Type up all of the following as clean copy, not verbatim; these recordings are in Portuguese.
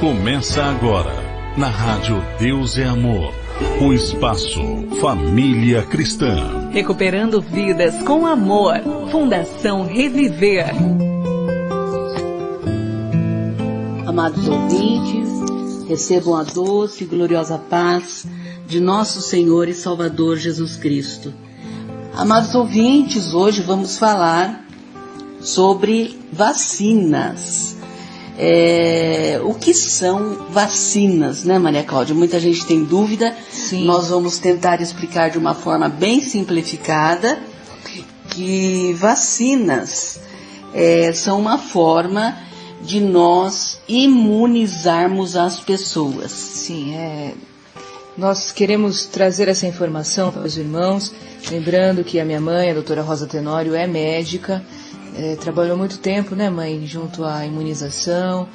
Começa agora, na Rádio Deus é Amor, o espaço Família Cristã. Recuperando vidas com amor. Fundação Reviver. Amados ouvintes, recebam a doce e gloriosa paz de nosso Senhor e Salvador Jesus Cristo. Amados ouvintes, hoje vamos falar sobre vacinas. O que são vacinas, né, Maria Cláudia? Muita gente tem dúvida. Sim. Nós vamos tentar explicar de uma forma bem simplificada que vacinas são uma forma de nós imunizarmos as pessoas. Sim, nós queremos trazer essa informação para os irmãos, lembrando que a minha mãe, a doutora Rosa Tenório, é médica, trabalhou muito tempo, né, mãe, junto à imunização,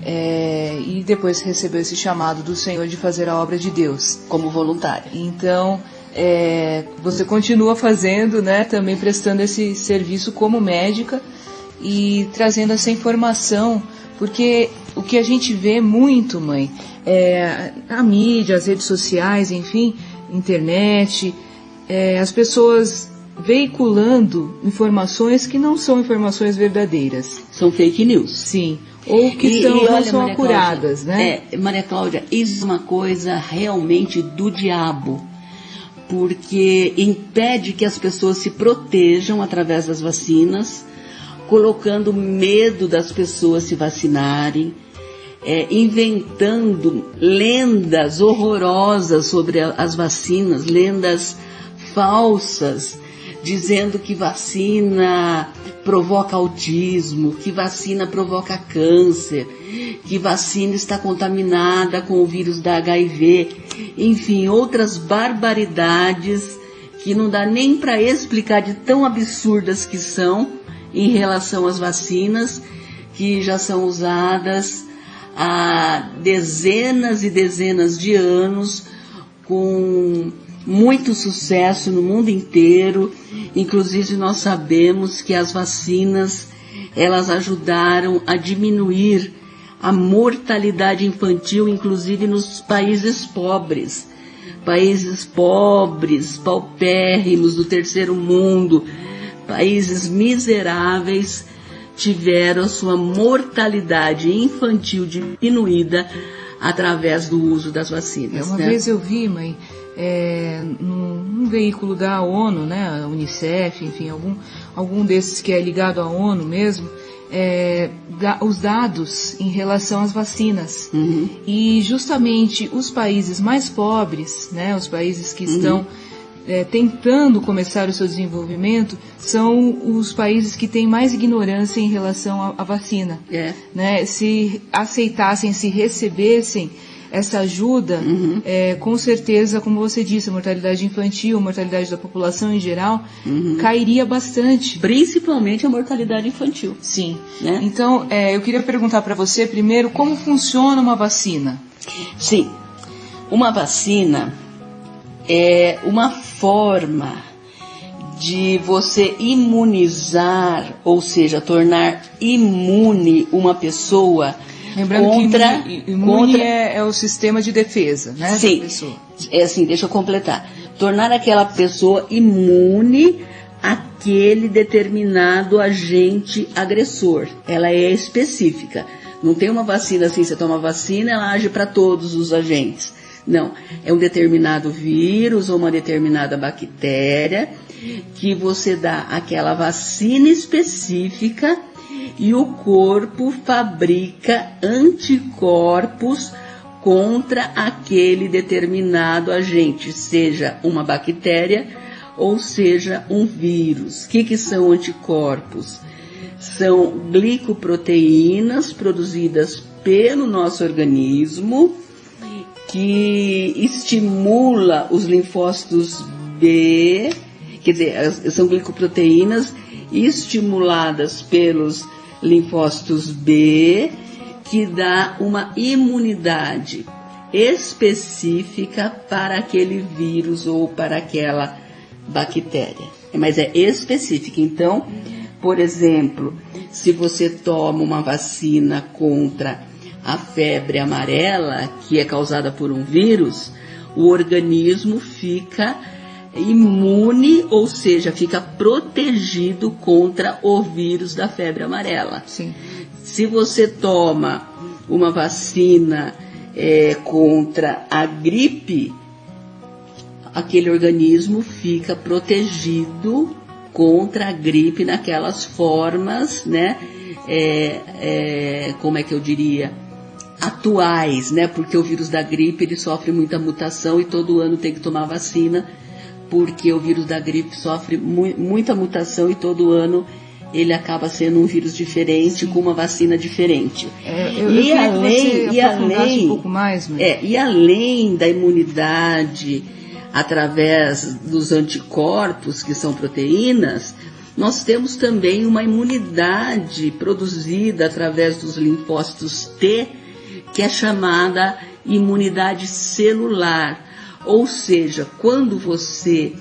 e depois recebeu esse chamado do Senhor de fazer a obra de Deus. Como voluntária. Então, você continua fazendo, né, também prestando esse serviço como médica e trazendo essa informação, porque o que a gente vê muito, mãe, a mídia, as redes sociais, enfim, internet, as pessoas veiculando informações que não são informações verdadeiras. São fake news. Sim, ou que não são apuradas, né? Maria Cláudia, isso é uma coisa realmente do diabo, porque impede que as pessoas se protejam através das vacinas, colocando medo das pessoas se vacinarem, inventando lendas horrorosas sobre as vacinas, lendas falsas, dizendo que vacina provoca autismo, que vacina provoca câncer, que vacina está contaminada com o vírus da HIV, enfim, outras barbaridades que não dá nem para explicar de tão absurdas que são em relação às vacinas, que já são usadas há dezenas e dezenas de anos, com muito sucesso no mundo inteiro. Inclusive nós sabemos que as vacinas, elas ajudaram a diminuir a mortalidade infantil, inclusive nos países pobres, paupérrimos do terceiro mundo, países miseráveis, tiveram a sua mortalidade infantil diminuída através do uso das vacinas. Uma vez eu vi, mãe, num veículo da ONU, né, a Unicef, enfim, algum desses que é ligado à ONU mesmo, os dados em relação às vacinas. Uhum. E justamente os países mais pobres, né, os países que estão tentando começar o seu desenvolvimento, são os países que têm mais ignorância em relação à vacina. Né? Se aceitassem, se recebessem essa ajuda, com certeza, como você disse, a mortalidade infantil, a mortalidade da população em geral, cairia bastante. Principalmente a mortalidade infantil. Sim. Né? Então, eu queria perguntar para você primeiro, como funciona uma vacina? Sim, uma vacina é uma forma de você imunizar, ou seja, tornar imune uma pessoa. Lembrando que imune é o sistema de defesa, né? Sim, da pessoa. Deixa eu completar. Tornar aquela pessoa imune àquele determinado agente agressor. Ela é específica. Não tem uma vacina assim, você toma a vacina, ela age para todos os agentes. Não, é um determinado vírus ou uma determinada bactéria que você dá aquela vacina específica e o corpo fabrica anticorpos contra aquele determinado agente, seja uma bactéria ou seja um vírus. O que são anticorpos? São glicoproteínas produzidas pelo nosso organismo que estimula os linfócitos B, quer dizer, são glicoproteínas estimuladas pelos linfócitos B, que dá uma imunidade específica para aquele vírus ou para aquela bactéria. Mas é específica. Então, por exemplo, se você toma uma vacina contra a febre amarela, que é causada por um vírus, o organismo fica imune, ou seja, fica protegido contra o vírus da febre amarela. Sim. Se você toma uma vacina contra a gripe, aquele organismo fica protegido contra a gripe naquelas formas, né? Como é que eu diria? Atuais, né? Porque o vírus da gripe ele sofre muita mutação e todo ano tem que tomar vacina, porque o vírus da gripe sofre muita mutação e todo ano ele acaba sendo um vírus diferente. Sim. Com uma vacina diferente. Um pouco mais, e além da imunidade através dos anticorpos, que são proteínas, nós temos também uma imunidade produzida através dos linfócitos T, que é chamada imunidade celular. Ou seja, quando você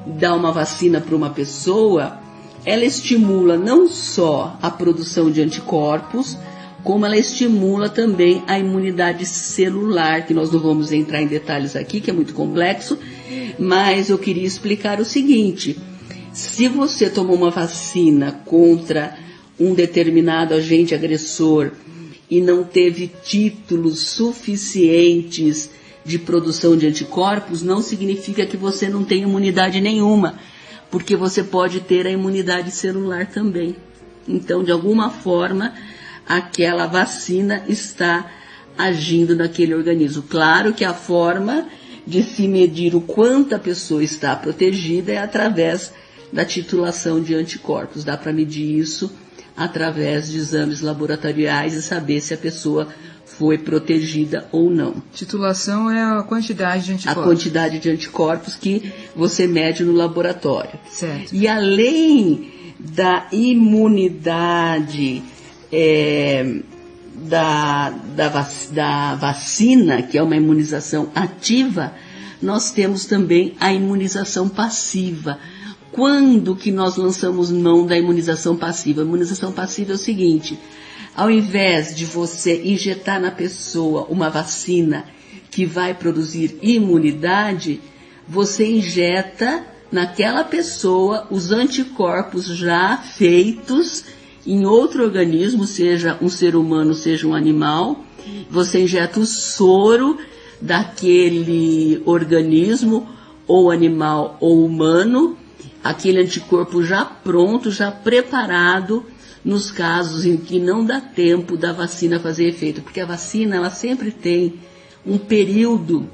dá uma vacina para uma pessoa, ela estimula não só a produção de anticorpos, como ela estimula também a imunidade celular, que nós não vamos entrar em detalhes aqui, que é muito complexo, mas eu queria explicar o seguinte: se você tomou uma vacina contra um determinado agente agressor e não teve títulos suficientes de produção de anticorpos, não significa que você não tem imunidade nenhuma, porque você pode ter a imunidade celular também. Então, de alguma forma, aquela vacina está agindo naquele organismo. Claro que a forma de se medir o quanto a pessoa está protegida é através da titulação de anticorpos. Dá para medir isso através de exames laboratoriais e saber se a pessoa foi protegida ou não. Titulação é a quantidade de anticorpos. A quantidade de anticorpos que você mede no laboratório. Certo. E além da imunidade da vacina, que é uma imunização ativa, nós temos também a imunização passiva. Quando que nós lançamos mão da imunização passiva? A imunização passiva é o seguinte: ao invés de você injetar na pessoa uma vacina que vai produzir imunidade, você injeta naquela pessoa os anticorpos já feitos em outro organismo, seja um ser humano, seja um animal. Você injeta o soro daquele organismo, ou animal ou humano, aquele anticorpo já pronto, já preparado, nos casos em que não dá tempo da vacina fazer efeito, porque a vacina ela sempre tem um período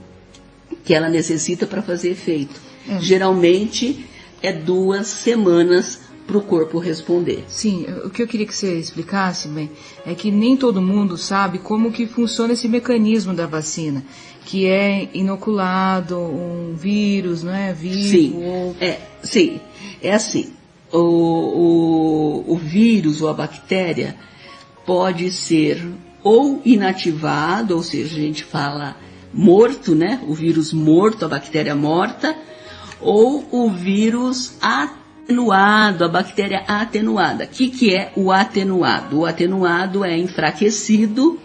que ela necessita para fazer efeito. Geralmente é 2 semanas para o corpo responder. Sim, o que eu queria que você explicasse, bem, é que nem todo mundo sabe como que funciona esse mecanismo da vacina, que é inoculado um vírus, não é? Vivo, Sim, é assim. O vírus ou a bactéria pode ser ou inativado, ou seja, a gente fala morto, né? O vírus morto, a bactéria morta, ou o vírus atenuado, a bactéria atenuada. O que é o atenuado? O atenuado é enfraquecido,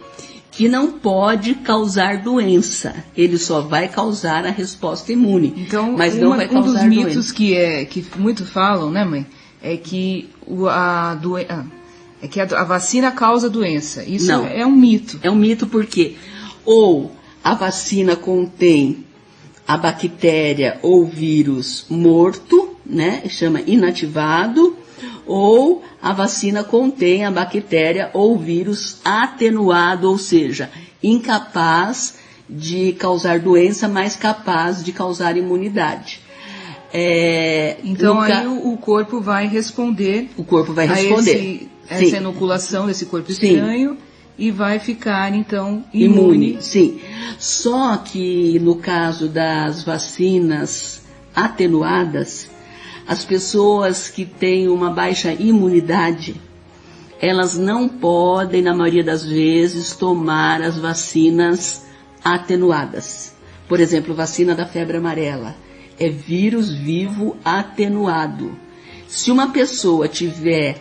que não pode causar doença. Ele só vai causar a resposta imune. Então, mas não vai causar um dos mitos doença. que muito falam, né, mãe, é que a vacina causa doença. Isso não, é um mito. É um mito porque ou a vacina contém a bactéria ou vírus morto, né, chama inativado, ou a vacina contém a bactéria ou vírus atenuado, ou seja, incapaz de causar doença, mas capaz de causar imunidade. Então aí o corpo vai responder. O corpo vai responder. Essa inoculação desse corpo estranho. E vai ficar, então, imune. Sim. Só que no caso das vacinas atenuadas, as pessoas que têm uma baixa imunidade, elas não podem, na maioria das vezes, tomar as vacinas atenuadas. Por exemplo, vacina da febre amarela. É vírus vivo atenuado. Se uma pessoa tiver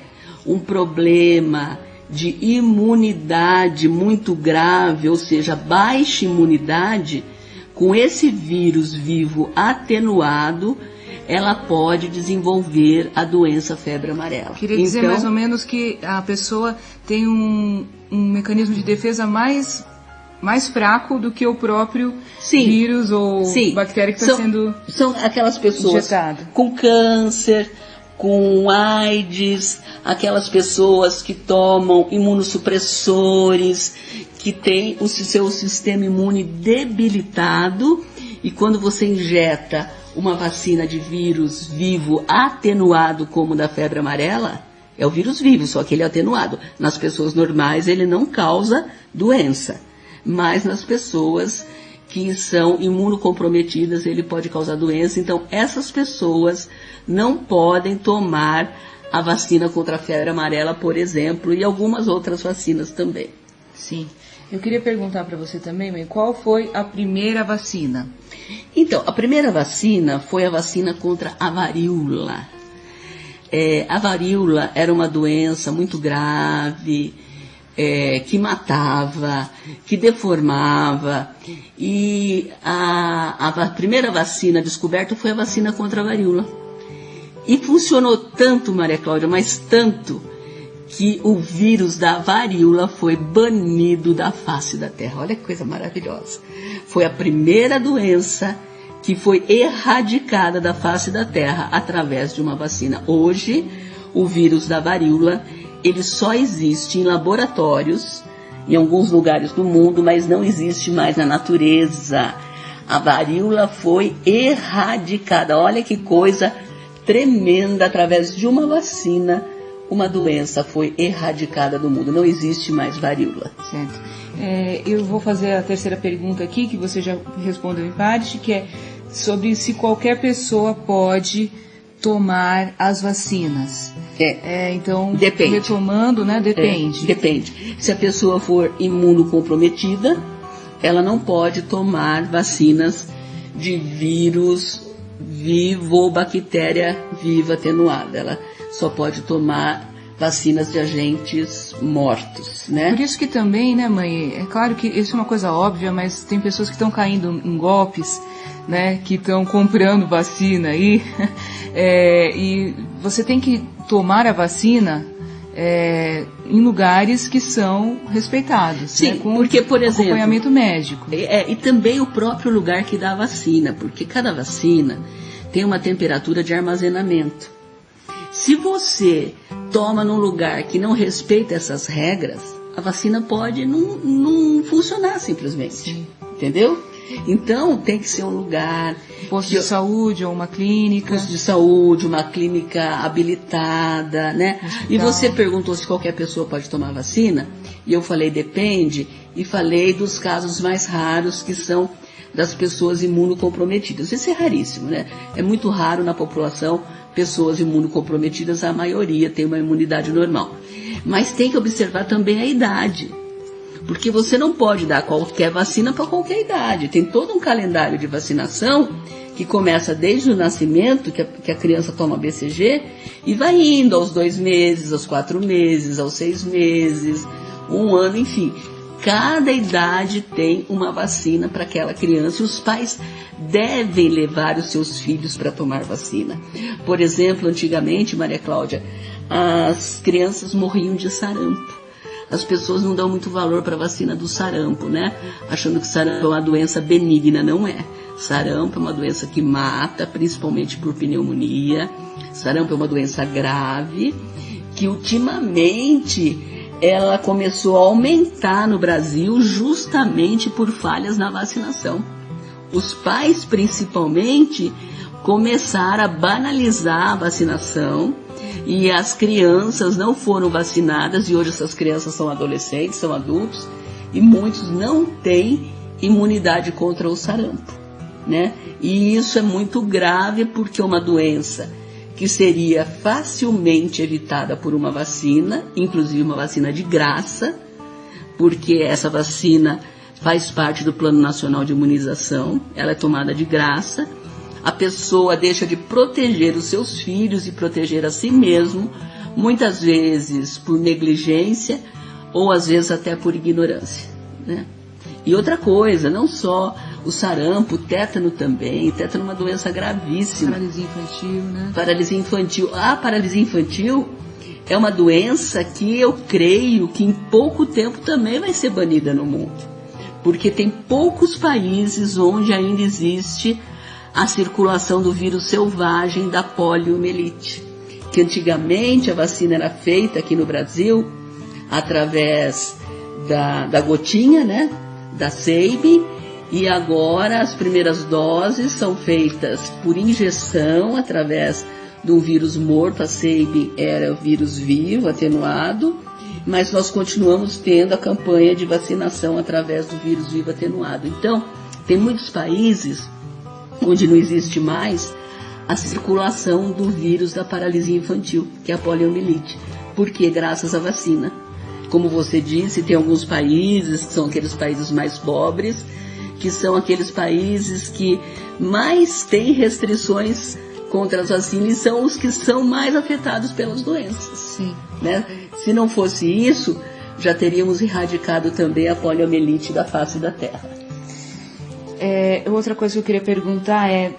um problema de imunidade muito grave, ou seja, baixa imunidade, com esse vírus vivo atenuado, ela pode desenvolver a doença febre amarela. Queria dizer mais ou menos que a pessoa tem um mecanismo de defesa mais fraco do que o próprio vírus ou bactéria que está sendo São aquelas pessoas injetado. Com câncer, com AIDS, aquelas pessoas que tomam imunossupressores, que têm o seu sistema imune debilitado, e quando você injeta uma vacina de vírus vivo atenuado como da febre amarela, é o vírus vivo, só que ele é atenuado. Nas pessoas normais ele não causa doença, mas nas pessoas que são imunocomprometidas ele pode causar doença. Então essas pessoas não podem tomar a vacina contra a febre amarela, por exemplo, e algumas outras vacinas também. Sim. Eu queria perguntar para você também, mãe, qual foi a primeira vacina? Então, a primeira vacina foi a vacina contra a varíola. A varíola era uma doença muito grave, que matava, que deformava, e a primeira vacina descoberta foi a vacina contra a varíola. E funcionou tanto, Maria Cláudia, mas tanto, que o vírus da varíola foi banido da face da Terra. Olha que coisa maravilhosa. Foi a primeira doença que foi erradicada da face da Terra através de uma vacina. Hoje, o vírus da varíola, ele só existe em laboratórios, em alguns lugares do mundo, mas não existe mais na natureza. A varíola foi erradicada. Olha que coisa tremenda, através de uma vacina, uma doença foi erradicada do mundo. Não existe mais varíola. Certo. Eu vou fazer a terceira pergunta aqui, que você já respondeu em parte, que é sobre se qualquer pessoa pode tomar as vacinas. Então, depende. Retomando, né? Depende. Depende. Se a pessoa for imunocomprometida, ela não pode tomar vacinas de vírus vivo ou bactéria viva atenuada. Ela só pode tomar vacinas de agentes mortos, né? Por isso que também, né, mãe, é claro que isso é uma coisa óbvia, mas tem pessoas que estão caindo em golpes, né, que estão comprando vacina aí, e você tem que tomar a vacina em lugares que são respeitados. Sim, né, com porque, por exemplo, acompanhamento médico. E também o próprio lugar que dá a vacina, porque cada vacina tem uma temperatura de armazenamento. Se você toma num lugar que não respeita essas regras, a vacina pode não funcionar simplesmente. Sim. Entendeu? Então tem que ser um lugar... Posto de saúde ou uma clínica. Posto de saúde, uma clínica habilitada, né? Hospital. E você perguntou se qualquer pessoa pode tomar vacina, e eu falei depende, e falei dos casos mais raros, que são das pessoas imunocomprometidas. Isso é raríssimo, né? É muito raro na população pessoas imunocomprometidas, a maioria tem uma imunidade normal. Mas tem que observar também a idade, porque você não pode dar qualquer vacina para qualquer idade. Tem todo um calendário de vacinação que começa desde o nascimento, que a criança toma BCG, e vai indo aos 2 meses, aos 4 meses, aos 6 meses, 1 ano, enfim. Cada idade tem uma vacina para aquela criança, e os pais devem levar os seus filhos para tomar vacina. Por exemplo, antigamente, Maria Cláudia, as crianças morriam de sarampo. As pessoas não dão muito valor para a vacina do sarampo, né? Achando que sarampo é uma doença benigna. Não é. Sarampo é uma doença que mata, principalmente por pneumonia. Sarampo é uma doença grave, que ultimamente ela começou a aumentar no Brasil justamente por falhas na vacinação. Os pais, principalmente, começaram a banalizar a vacinação, e as crianças não foram vacinadas, e hoje essas crianças são adolescentes, são adultos, e muitos não têm imunidade contra o sarampo, né? E isso é muito grave, porque é uma doença que seria facilmente evitada por uma vacina, inclusive uma vacina de graça, porque essa vacina faz parte do Plano Nacional de Imunização, ela é tomada de graça. A pessoa deixa de proteger os seus filhos e proteger a si mesmo muitas vezes por negligência ou às vezes até por ignorância, né? E outra coisa, não só o sarampo, o tétano também. Tétano é uma doença gravíssima. Paralisia infantil, né? Paralisia infantil. A paralisia infantil é uma doença que eu creio que em pouco tempo também vai ser banida no mundo. Porque tem poucos países onde ainda existe a circulação do vírus selvagem da poliomielite. Que antigamente a vacina era feita aqui no Brasil através da gotinha, né? Da SEIB, e agora as primeiras doses são feitas por injeção através de um vírus morto. A SEIB era o vírus vivo, atenuado, mas nós continuamos tendo a campanha de vacinação através do vírus vivo atenuado. Então, tem muitos países onde não existe mais a circulação do vírus da paralisia infantil, que é a poliomielite, porque graças à vacina. Como você disse, tem alguns países, que são aqueles países mais pobres, que são aqueles países que mais têm restrições contra as vacinas e são os que são mais afetados pelas doenças. Sim. Né? Se não fosse isso, já teríamos erradicado também a poliomielite da face da Terra. Outra coisa que eu queria perguntar é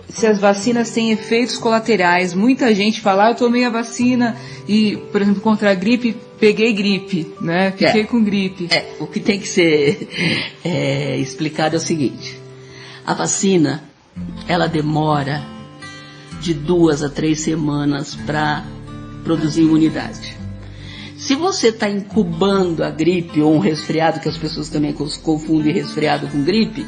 se as vacinas têm efeitos colaterais. Muita gente fala, eu tomei a vacina e, por exemplo, contra a gripe, peguei gripe, né? Fiquei com gripe. O que tem que ser explicado é o seguinte: a vacina, ela demora de 2 a 3 semanas para produzir imunidade. Se você está incubando a gripe ou um resfriado, que as pessoas também confundem resfriado com gripe,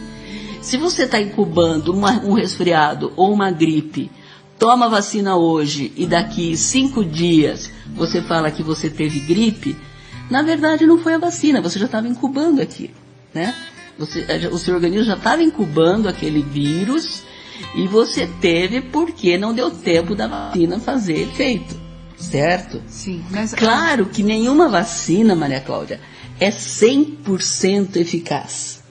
se você está incubando um resfriado ou uma gripe, toma a vacina hoje e daqui 5 dias você fala que você teve gripe, na verdade não foi a vacina, você já estava incubando aquilo, né? O seu organismo já estava incubando aquele vírus e você teve porque não deu tempo da vacina fazer efeito, certo? Sim, mas... Claro que nenhuma vacina, Maria Cláudia, é 100% eficaz.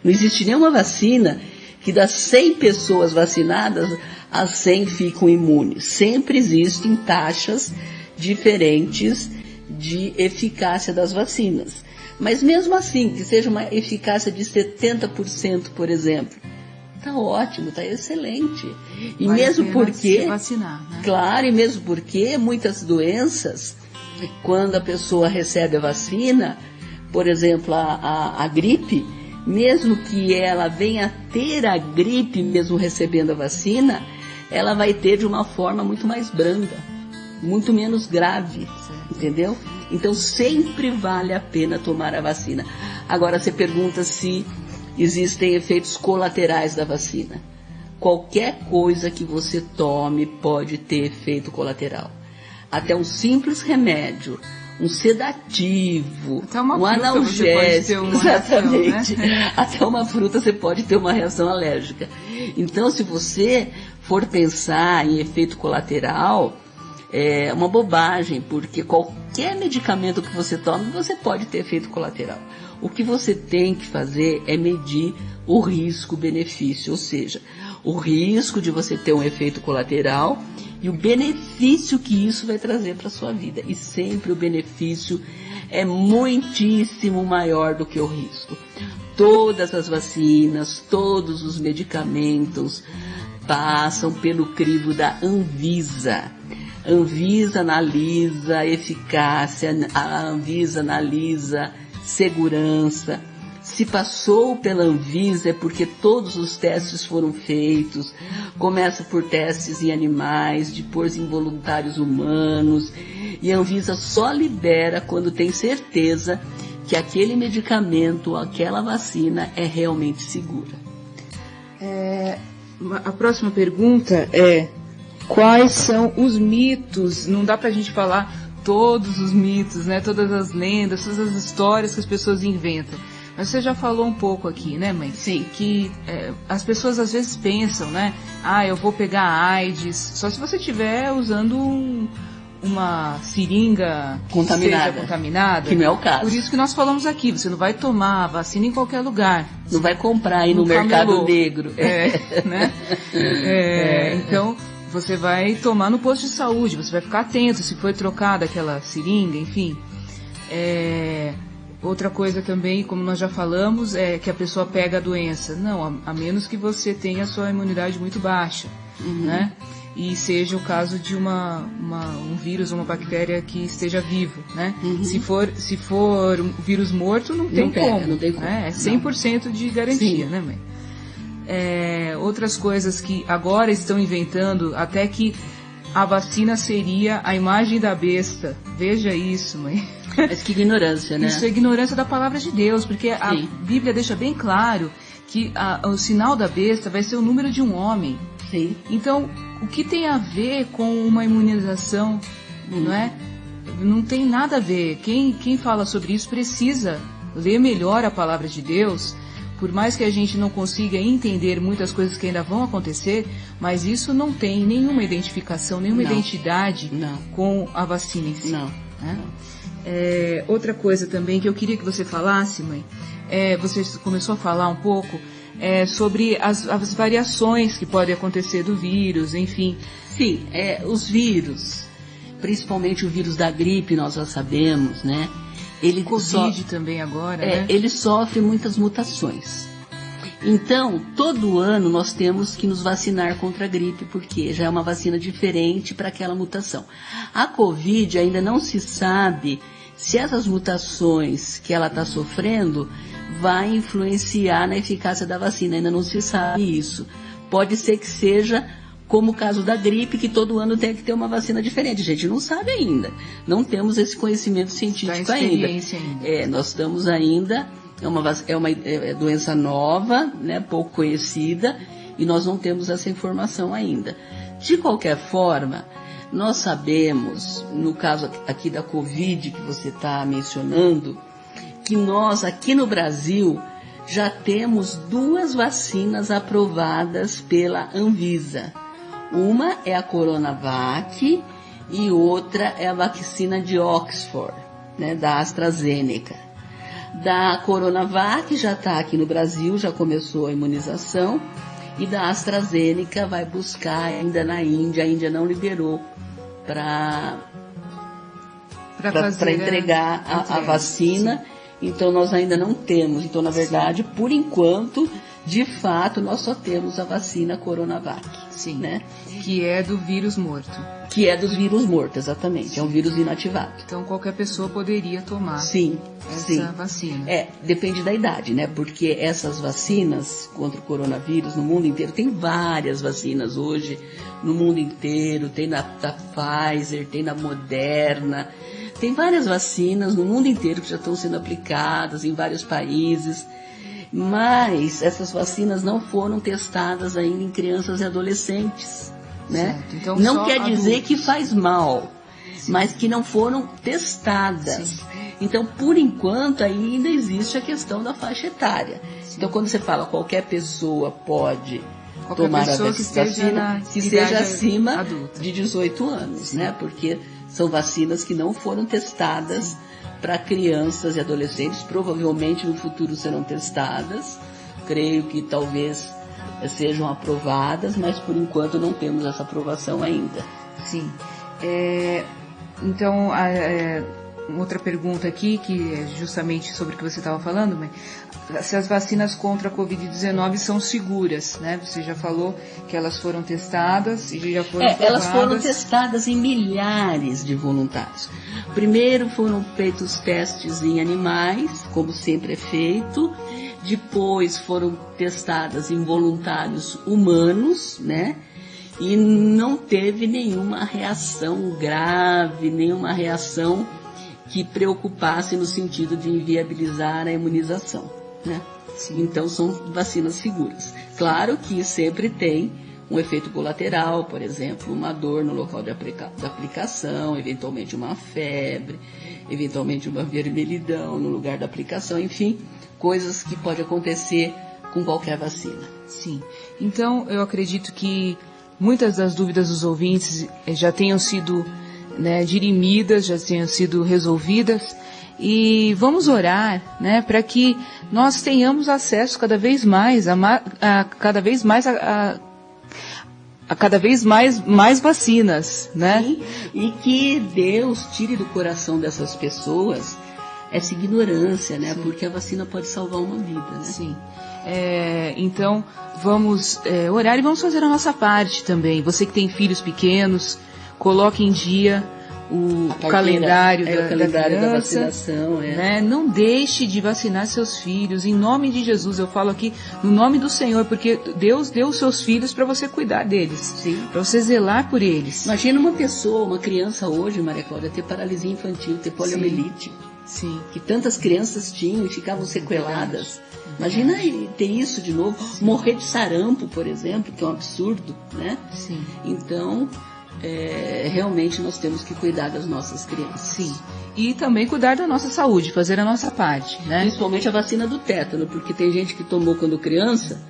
Não existe nenhuma vacina que das 100 pessoas vacinadas, as 100 ficam imunes. Sempre existem taxas diferentes de eficácia das vacinas. Mas mesmo assim, que seja uma eficácia de 70%, por exemplo, está ótimo, está excelente. E vale mesmo porque, se vacinar, né? Claro, e mesmo porque muitas doenças, quando a pessoa recebe a vacina, por exemplo, a gripe, mesmo que ela venha ter a gripe mesmo recebendo a vacina, ela vai ter de uma forma muito mais branda, muito menos grave, entendeu? Então sempre vale a pena tomar a vacina. Agora você pergunta se existem efeitos colaterais da vacina. Qualquer coisa que você tome pode ter efeito colateral. Até um simples remédio, um sedativo, um analgésico, exatamente. Né? Até uma fruta você pode ter uma reação alérgica. Então, se você for pensar em efeito colateral, é uma bobagem, porque qualquer medicamento que você tome, você pode ter efeito colateral. O que você tem que fazer é medir o risco-benefício, ou seja, o risco de você ter um efeito colateral e o benefício que isso vai trazer para a sua vida. E sempre o benefício é muitíssimo maior do que o risco. Todas as vacinas, todos os medicamentos passam pelo crivo da Anvisa. A Anvisa analisa a eficácia, a Anvisa analisa segurança. Se passou pela Anvisa é porque todos os testes foram feitos. Começa por testes em animais, depois em voluntários humanos. E a Anvisa só libera quando tem certeza que aquele medicamento, aquela vacina é realmente segura. A próxima pergunta é: quais são os mitos? Não dá pra gente falar todos os mitos, né? Todas as lendas, todas as histórias que as pessoas inventam. Mas você já falou um pouco aqui, né, mãe? Sim. Que as pessoas às vezes pensam, né? Eu vou pegar AIDS só se você estiver usando uma seringa contaminada. Que seja contaminada. Que não é o caso. Por isso que nós falamos aqui, você não vai tomar a vacina em qualquer lugar. Não vai comprar aí no mercado negro. Né? Então, você vai tomar no posto de saúde, você vai ficar atento se foi trocada aquela seringa, enfim. Outra coisa também, como nós já falamos, é que a pessoa pega a doença. Não, a menos que você tenha a sua imunidade muito baixa, né? E seja o caso de um vírus ou uma bactéria que esteja vivo, né? Se for um vírus morto, não tem como. Né? É 100% de garantia, né, mãe? Outras coisas que agora estão inventando, até que a vacina seria a imagem da besta. Veja isso, mãe. Mas que ignorância, né? Isso é ignorância da palavra de Deus, porque a Bíblia deixa bem claro que o sinal da besta vai ser o número de um homem. Sim. Então, o que tem a ver com uma imunização, não é? Não tem nada a ver. Quem fala sobre isso precisa ler melhor a palavra de Deus, por mais que a gente não consiga entender muitas coisas que ainda vão acontecer, mas isso não tem nenhuma identificação, nenhuma identidade com a vacina em si. Não. Né? Outra coisa também que eu queria que você falasse, mãe, você começou a falar um pouco sobre as variações que podem acontecer do vírus, enfim. Sim, os vírus, principalmente o vírus da gripe, nós já sabemos, né? Covid também agora, né? Ele sofre muitas mutações. Então, todo ano nós temos que nos vacinar contra a gripe, porque já é uma vacina diferente para aquela mutação. A Covid ainda não se sabe se essas mutações que ela está sofrendo vai influenciar na eficácia da vacina. Ainda não se sabe isso. Pode ser que seja como o caso da gripe, que todo ano tem que ter uma vacina diferente. A gente não sabe ainda. Não temos esse conhecimento científico ainda. Nós estamos ainda... É uma doença nova, né, pouco conhecida, e nós não temos essa informação ainda. De qualquer forma, nós sabemos, no caso aqui da Covid que você está mencionando, que nós aqui no Brasil já temos 2 vacinas aprovadas pela Anvisa. Uma é a Coronavac e outra é a vacina de Oxford, né, da AstraZeneca. Da Coronavac já está aqui no Brasil, já começou a imunização, e da AstraZeneca vai buscar ainda na Índia. A Índia não liberou para entregar a vacina, então nós ainda não temos. Então, na verdade, por enquanto, de fato, nós só temos a vacina Coronavac. Sim, né? Que é do vírus morto. Que é dos vírus mortos, exatamente. É um vírus inativado. Então, qualquer pessoa poderia tomar essa vacina. Depende da idade, né? Porque essas vacinas contra o coronavírus no mundo inteiro, tem várias vacinas hoje no mundo inteiro. Tem da Pfizer, tem da Moderna. Tem várias vacinas no mundo inteiro que já estão sendo aplicadas em vários países. Mas essas vacinas não foram testadas ainda em crianças e adolescentes, né? Então, não quer dizer que faz mal, mas que não foram testadas. Sim. Então, por enquanto, ainda existe a questão da faixa etária. Sim. Então, quando você fala qualquer pessoa pode tomar a vacina, que seja acima de 18 anos, né? Porque são vacinas que não foram testadas para crianças e adolescentes. Provavelmente no futuro serão testadas. Creio que talvez sejam aprovadas, mas por enquanto não temos essa aprovação ainda. Sim. Então, outra pergunta aqui, que é justamente sobre o que você estava falando, mãe. Se as vacinas contra a Covid-19 são seguras, né? Você já falou que elas foram testadas e já foram provadas. Elas foram testadas em milhares de voluntários. Primeiro foram feitos testes em animais, como sempre é feito. Depois foram testadas em voluntários humanos, né? E não teve nenhuma reação grave, nenhuma reação que preocupasse no sentido de inviabilizar a imunização, né? Então são vacinas seguras. Claro que sempre tem um efeito colateral, por exemplo, uma dor no local de aplicação, eventualmente uma febre, eventualmente uma vermelhidão no lugar da aplicação, enfim, coisas que pode acontecer com qualquer vacina. Sim. Então, eu acredito que muitas das dúvidas dos ouvintes já tenham sido, né, dirimidas, já tenham sido resolvidas, e vamos orar, né, para que nós tenhamos acesso cada vez mais a cada vez mais vacinas, né? Sim, e que Deus tire do coração dessas pessoas essa ignorância, né? Sim. Porque a vacina pode salvar uma vida, né? Sim. Então, vamos orar e vamos fazer a nossa parte também. Você que tem filhos pequenos, coloque em dia o calendário da vacinação. Né? Não deixe de vacinar seus filhos, em nome de Jesus. Eu falo aqui no nome do Senhor, porque Deus deu os seus filhos para você cuidar deles, para você zelar por eles. Imagina uma criança hoje, Maria Cláudia, ter paralisia infantil, ter poliomielite. Sim. Que tantas crianças tinham e ficavam sequeladas. Imagina ter isso de novo, morrer de sarampo, por exemplo, que é um absurdo, né? Sim. Então, realmente nós temos que cuidar das nossas crianças. Sim. E também cuidar da nossa saúde, fazer a nossa parte, né? Principalmente a vacina do tétano, porque tem gente que tomou quando criança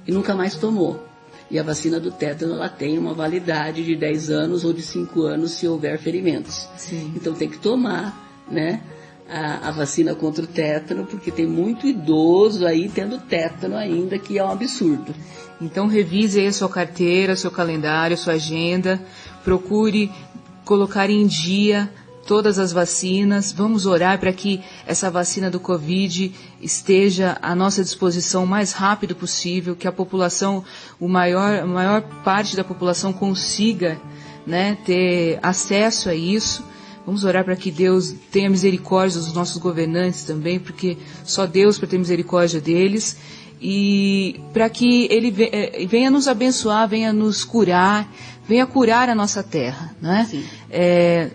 e nunca mais tomou. E a vacina do tétano, ela tem uma validade de 10 anos ou de 5 anos se houver ferimentos. Sim. Então tem que tomar, né? A vacina contra o tétano, porque tem muito idoso aí tendo tétano ainda, que é um absurdo. Então revise aí a sua carteira, seu calendário, sua agenda, procure colocar em dia todas as vacinas. Vamos orar para que essa vacina do Covid esteja à nossa disposição o mais rápido possível, que a população, a maior parte da população consiga, né, ter acesso a isso. Vamos orar para que Deus tenha misericórdia dos nossos governantes também, porque só Deus para ter misericórdia deles, e para que Ele venha nos abençoar, venha nos curar, venha curar a nossa terra, né? Sim.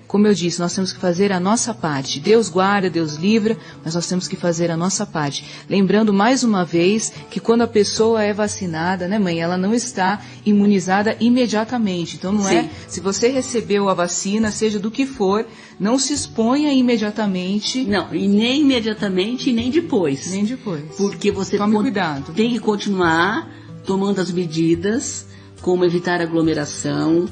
Como eu disse, nós temos que fazer a nossa parte. Deus guarda, Deus livra, mas nós temos que fazer a nossa parte. Lembrando mais uma vez que quando a pessoa é vacinada, né, mãe, ela não está imunizada imediatamente. Então não é, se você recebeu a vacina, seja do que for, não se exponha imediatamente. Não, e nem imediatamente e nem depois. Nem depois. Porque você tome cuidado. Tem que continuar tomando as medidas, como evitar aglomeração,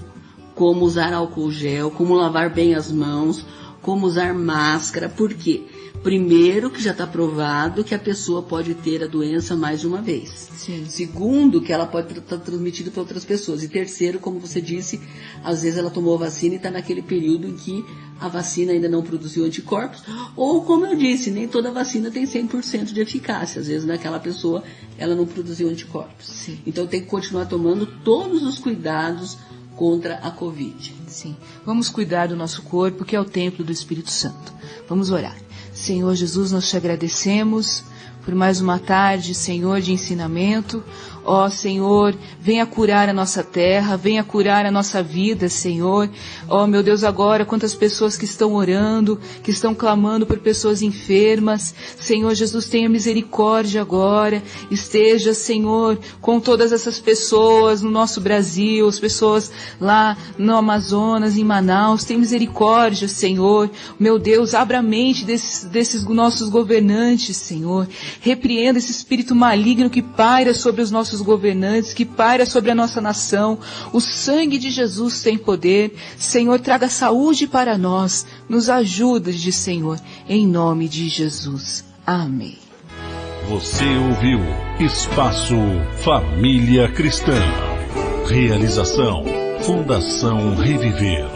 como usar álcool gel, como lavar bem as mãos, como usar máscara. Por quê? Primeiro, que já está provado que a pessoa pode ter a doença mais de uma vez. Sim. Segundo, que ela pode estar transmitida para outras pessoas. E terceiro, como você disse, às vezes ela tomou a vacina e está naquele período em que a vacina ainda não produziu anticorpos. Ou, como eu disse, nem toda vacina tem 100% de eficácia. Às vezes naquela pessoa ela não produziu anticorpos. Sim. Então tem que continuar tomando todos os cuidados contra a Covid. Sim. Vamos cuidar do nosso corpo, que é o templo do Espírito Santo. Vamos orar. Senhor Jesus, nós te agradecemos por mais uma tarde, Senhor, de ensinamento. Ó Senhor, venha curar a nossa terra, venha curar a nossa vida, Senhor. Ó meu Deus, agora quantas pessoas que estão orando, que estão clamando por pessoas enfermas. Senhor Jesus, tenha misericórdia agora. Esteja, Senhor, com todas essas pessoas no nosso Brasil, as pessoas lá no Amazonas, em Manaus. Tenha misericórdia, Senhor. Meu Deus, abra a mente desses nossos governantes, Senhor. Repreenda esse espírito maligno que paira sobre os nossos governantes, que paira sobre a nossa nação. O sangue de Jesus tem poder. Senhor, traga saúde para nós. Nos ajude, Senhor, em nome de Jesus. Amém. Você ouviu Espaço Família Cristã. Realização Fundação Reviver.